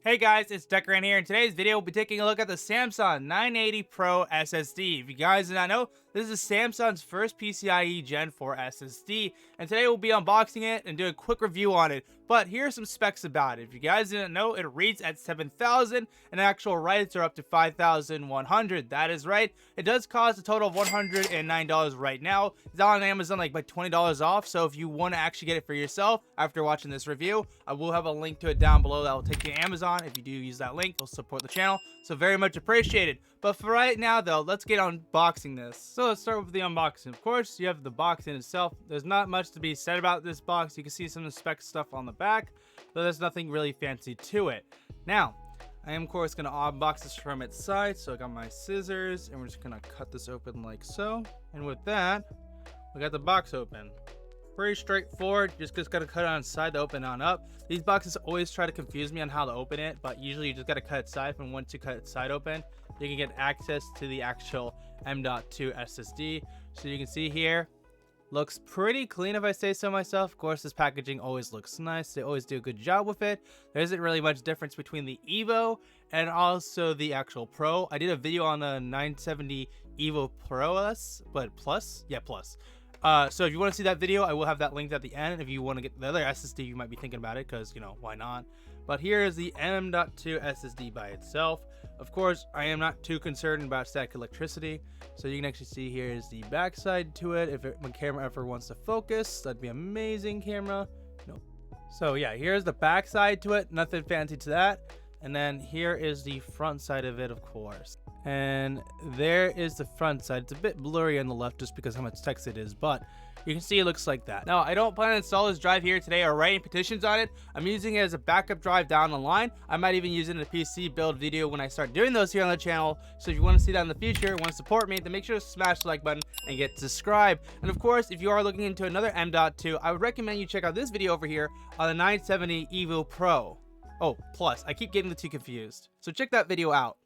Hey guys, it's Decran here. In today's video, we'll be taking a look at the Samsung 980 Pro SSD. If you guys did not know, this is Samsung's first PCIe Gen4 SSD, and today we'll be unboxing it and doing a quick review on it. But here are some specs about it. If you guys didn't know, it reads at 7,000, and actual writes are up to 5,100. That is right. It does cost a total of $109 right now. It's on Amazon like by $20 off, so if you want to actually get it for yourself after watching this review, I will have a link to it down below that will take you to Amazon. If you do use that link, it'll support the channel, so very much appreciated. But for right now though, let's get unboxing this. So let's start with the unboxing. Of course, you have the box in itself. There's not much to be said about this box. You can see some of the spec stuff on the back, but there's nothing really fancy to it. Now, I am of course going to unbox this from its side. So I got my scissors and we're just going to cut this open like so. And with that, we got the box open. Pretty straightforward, just gotta cut it on its side to open on up. These boxes always try to confuse me on how to open it, but usually you just gotta cut it side, and once you cut it side open, you can get access to the actual M.2 SSD. So you can see here, looks pretty clean if I say so myself. Of course, this packaging always looks nice. They always do a good job with it. There isn't really much difference between the Evo and also the actual Pro. I did a video on the 970 Evo Pro Plus. So if you want to see that video, I will have that linked at the end. If you want to get the other SSD, you might be thinking about it because, you know, why not? But here is the M.2 SSD by itself. Of course, I am not too concerned about static electricity. So you can actually see here is the backside to it. If my camera ever wants to focus, that'd be amazing, camera. Nope. So yeah, here's the backside to it. Nothing fancy to that. And then here is the front side of it, of course. And there is the front side. It's a bit blurry on the left just because how much text it is, but you can see it looks like that. Now, I don't plan to install this drive here today or writing petitions on it. I'm using it as a backup drive down the line. I might even use it in a PC build video when I start doing those here on the channel. So if you want to see that in the future and want to support me, then make sure to smash the like button and get subscribed. And of course, if you are looking into another M.2, I would recommend you check out this video over here on the 970 Evo Pro. Oh, plus, I keep getting the two confused. So check that video out.